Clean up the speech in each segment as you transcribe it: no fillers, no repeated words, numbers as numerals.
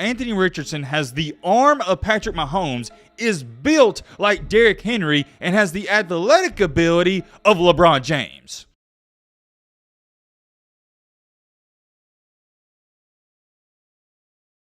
Anthony Richardson has the arm of Patrick Mahomes, is built like Derrick Henry, and has the athletic ability of LeBron James.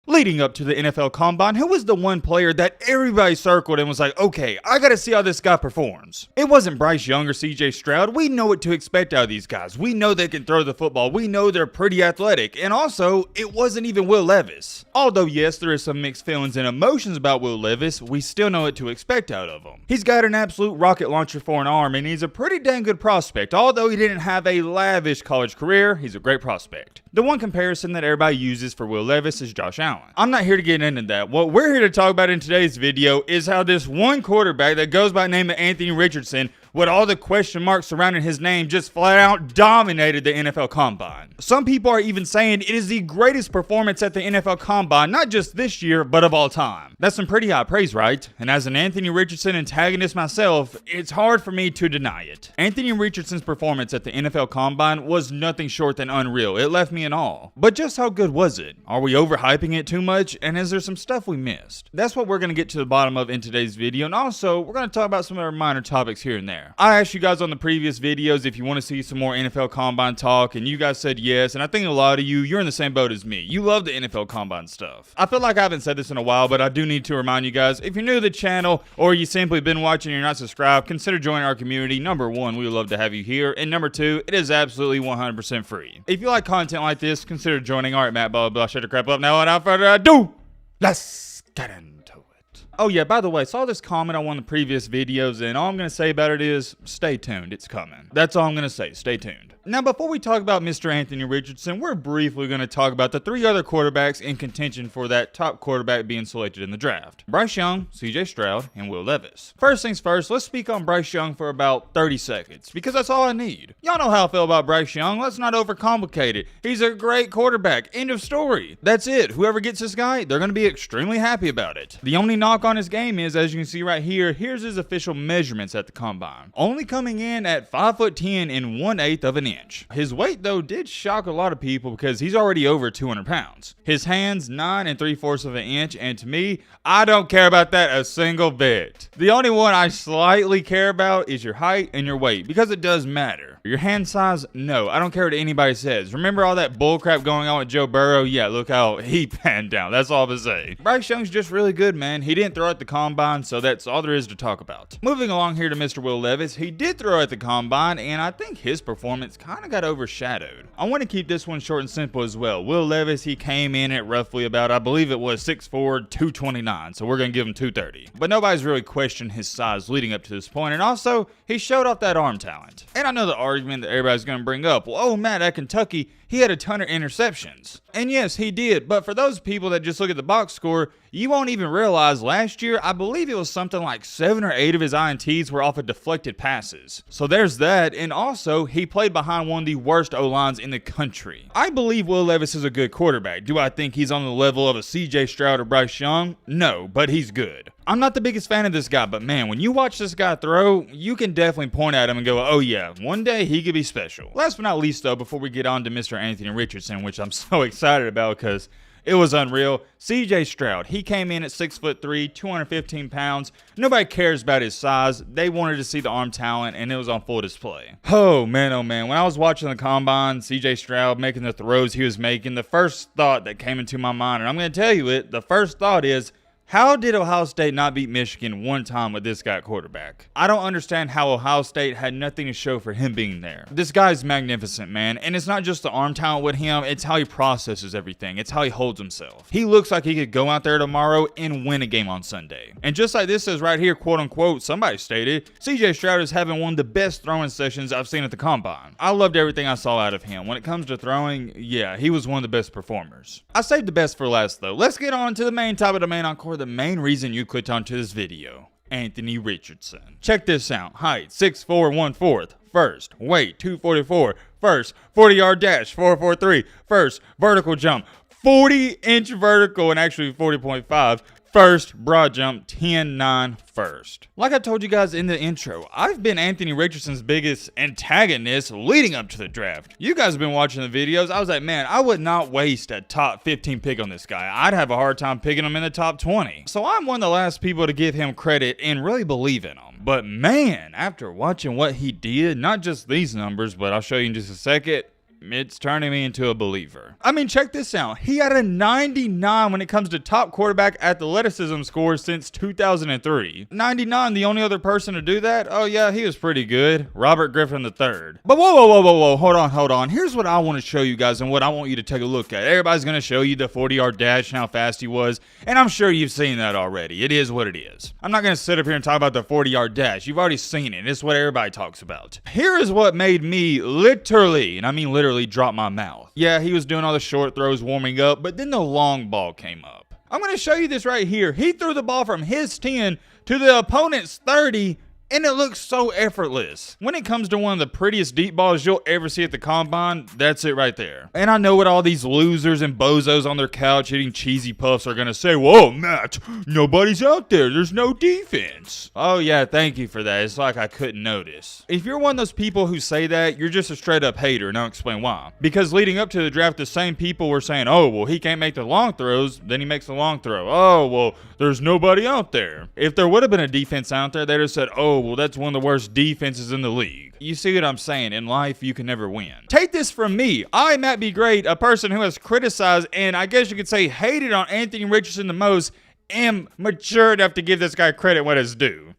Leading up to the NFL Combine, who was the one player that everybody circled and was like, okay, I gotta see how this guy performs? It wasn't Bryce Young or CJ Stroud. We know what to expect out of these guys. We know they can throw the football. We know they're pretty athletic. And also, it wasn't even Will Levis. Although, yes, there is some mixed feelings and emotions about Will Levis, we still know what to expect out of him. He's got an absolute rocket launcher for an arm, and he's a pretty dang good prospect. Although he didn't have a lavish college career, he's a great prospect. The one comparison that everybody uses for Will Levis is Josh Allen. I'm not here to get into that. What we're here to talk about in today's video is how this one quarterback that goes by the name of Anthony Richardson, with all the question marks surrounding his name, just flat out dominated the NFL Combine. Some people are even saying it is the greatest performance at the NFL Combine, not just this year, but of all time. That's some pretty high praise, right? And as an Anthony Richardson antagonist myself, it's hard for me to deny it. Anthony Richardson's performance at the NFL Combine was nothing short than unreal. It left me in awe. But just how good was it? Are we overhyping it too much? And is there some stuff we missed? That's what we're going to get to the bottom of in today's video. And also, we're going to talk about some other minor topics here and there. I asked you guys on the previous videos if you want to see some more NFL Combine talk, and you guys said yes, and I think a lot of you're in the same boat as me. You love the NFL Combine stuff. I feel like I haven't said this in a while, but I do need to remind you guys, if you're new to the channel, or you simply been watching and you're not subscribed, consider joining our community. Number one, we would love to have you here, and number two, it is absolutely 100% free. If you like content like this, consider joining. Alright, Matt, blah, blah, shut the crap up. Now, without further ado, let's get into it. Oh yeah, by the way, I saw this comment on one of the previous videos, and all I'm going to say about it is, stay tuned, it's coming. That's all I'm going to say, stay tuned. Now, before we talk about Mr. Anthony Richardson, we're briefly going to talk about the three other quarterbacks in contention for that top quarterback being selected in the draft. Bryce Young, CJ Stroud, and Will Levis. First things first, let's speak on Bryce Young for about 30 seconds, because that's all I need. Y'all know how I feel about Bryce Young. Let's not overcomplicate it. He's a great quarterback. End of story. That's it. Whoever gets this guy, they're going to be extremely happy about it. The only knock on his game is, as you can see right here, here's his official measurements at the Combine. Only coming in at 5'10" and 1/8 of an inch. His weight, though, did shock a lot of people because he's already over 200 pounds. His hands, 9 3/4 of an inch, and to me, I don't care about that a single bit. The only one I slightly care about is your height and your weight, because it does matter. Your hand size, no, I don't care what anybody says. Remember all that bullcrap going on with Joe Burrow? Yeah, look how he panned down. That's all I'm gonna say. Bryce Young's just really good, man. He didn't throw at the Combine, so that's all there is to talk about. Moving along here to Mr. Will Levis, he did throw at the Combine, and I think his performance kind of got overshadowed. I want to keep this one short and simple as well. Will Levis, he came in at roughly about, I believe it was 6'4", 229, so we're going to give him 230. But nobody's really questioned his size leading up to this point, and also, he showed off that arm talent. And I know the argument that everybody's going to bring up, well, oh, Matt, at Kentucky, he had a ton of interceptions. And yes, he did, but for those people that just look at the box score, you won't even realize last year, I believe it was something like 7 or 8 of his INTs were off of deflected passes. So there's that, and also, he played behind one of the worst O-lines in the country. I believe Will Levis is a good quarterback. Do I think he's on the level of a CJ Stroud or Bryce Young? No, but he's good. I'm not the biggest fan of this guy, but man, when you watch this guy throw, you can definitely point at him and go, oh yeah, one day he could be special. Last but not least though, before we get on to Mr. Anthony Richardson, which I'm so excited about because it was unreal. CJ Stroud, he came in at 6'3", 215 pounds. Nobody cares about his size. They wanted to see the arm talent, and it was on full display. Oh man, when I was watching the Combine, CJ Stroud making the throws he was making, the first thought that came into my mind, and I'm going to tell you it, the first thought is, how did Ohio State not beat Michigan one time with this guy at quarterback? I don't understand how Ohio State had nothing to show for him being there. This guy's magnificent, man. And it's not just the arm talent with him, it's how he processes everything. It's how he holds himself. He looks like he could go out there tomorrow and win a game on Sunday. And just like this says right here, quote unquote, somebody stated, CJ Stroud is having one of the best throwing sessions I've seen at the Combine. I loved everything I saw out of him. When it comes to throwing, yeah, he was one of the best performers. I saved the best for last though. Let's get on to the main topic of the main encore, the main reason you clicked onto this video. Anthony Richardson. Check this out. Height 6'4", 1/4. First. Weight 244. First. 40-yard dash 4.43. First. Vertical jump 40-inch vertical and actually 40.5. First, broad jump, 10-9 first. Like I told you guys in the intro, I've been Anthony Richardson's biggest antagonist leading up to the draft. You guys have been watching the videos. I was like, man, I would not waste a top 15 pick on this guy. I'd have a hard time picking him in the top 20. So I'm one of the last people to give him credit and really believe in him. But man, after watching what he did, not just these numbers, but I'll show you in just a second, it's turning me into a believer. I mean, check this out. He had a 99 when it comes to top quarterback athleticism scores since 2003. 99, the only other person to do that? Oh yeah, he was pretty good. Robert Griffin III. But whoa, hold on. Here's what I want to show you guys and what I want you to take a look at. Everybody's going to show you the 40-yard dash and how fast he was, and I'm sure you've seen that already. It is what it is. I'm not going to sit up here and talk about the 40-yard dash. You've already seen it. It's what everybody talks about. Here is what made me literally, and I mean literally, dropped my mouth. Yeah, he was doing all the short throws warming up, but then the long ball came up. I'm going to show you this right here. He threw the ball from his 10 to the opponent's 30, and it looks so effortless. When it comes to one of the prettiest deep balls you'll ever see at the combine, that's it right there. And I know what all these losers and bozos on their couch eating cheesy puffs are going to say, whoa, Matt, nobody's out there. There's no defense. Oh yeah, thank you for that. It's like I couldn't notice. If you're one of those people who say that, you're just a straight up hater, and I'll explain why. Because leading up to the draft, the same people were saying, oh, well, he can't make the long throws, then he makes the long throw. Oh, well, there's nobody out there. If there would have been a defense out there, they'd have said, oh, well, that's one of the worst defenses in the league. You see what I'm saying? In life, you can never win. Take this from me. I, Matt B. Great, a person who has criticized and I guess you could say hated on Anthony Richardson the most, am mature enough to give this guy credit when it's due.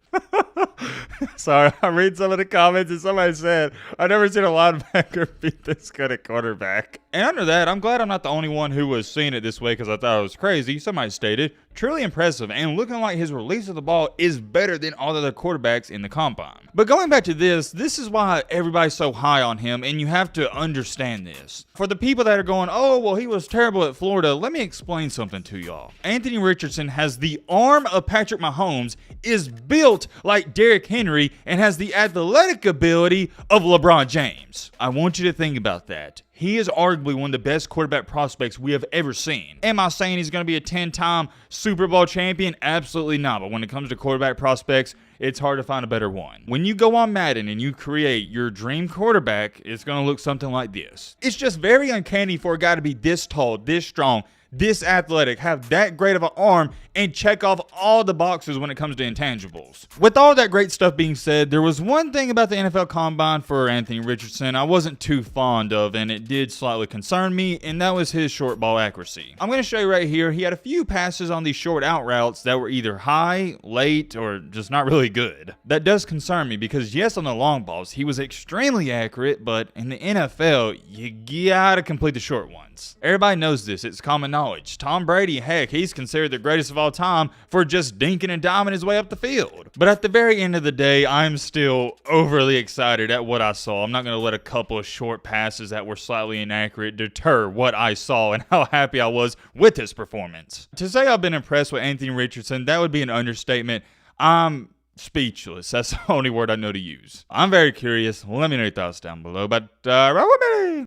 Sorry, I read some of the comments and somebody said, I've never seen a linebacker beat this good at quarterback. And under that, I'm glad I'm not the only one who was seeing it this way because I thought it was crazy. Somebody stated, truly impressive and looking like his release of the ball is better than all the other quarterbacks in the combine. But going back to this is why everybody's so high on him, and you have to understand this. For the people that are going, oh, well, he was terrible at Florida, let me explain something to y'all. Anthony Richardson has the arm of Patrick Mahomes, is built like Derrick Henry, and has the athletic ability of LeBron James. I want you to think about that. He is arguably one of the best quarterback prospects we have ever seen. Am I saying he's going to be a 10-time Super Bowl champion? Absolutely not. But when it comes to quarterback prospects, it's hard to find a better one. When you go on Madden and you create your dream quarterback, it's going to look something like this. It's just very uncanny for a guy to be this tall, this strong, this athletic, have that great of an arm, and check off all the boxes when it comes to intangibles. With all that great stuff being said, there was one thing about the NFL Combine for Anthony Richardson I wasn't too fond of, and it did slightly concern me, and that was his short ball accuracy. I'm going to show you right here, he had a few passes on these short out routes that were either high, late, or just not really good. That does concern me because yes, on the long balls, he was extremely accurate, but in the NFL, you gotta complete the short ones. Everybody knows this, it's common knowledge. Tom Brady, heck, he's considered the greatest of all time for just dinking and diming his way up the field. But at the very end of the day, I'm still overly excited at what I saw. I'm not going to let a couple of short passes that were slightly inaccurate deter what I saw and how happy I was with his performance. To say I've been impressed with Anthony Richardson, that would be an understatement. I'm speechless. That's the only word I know to use. I'm very curious. Let me know your thoughts down below, but right with me.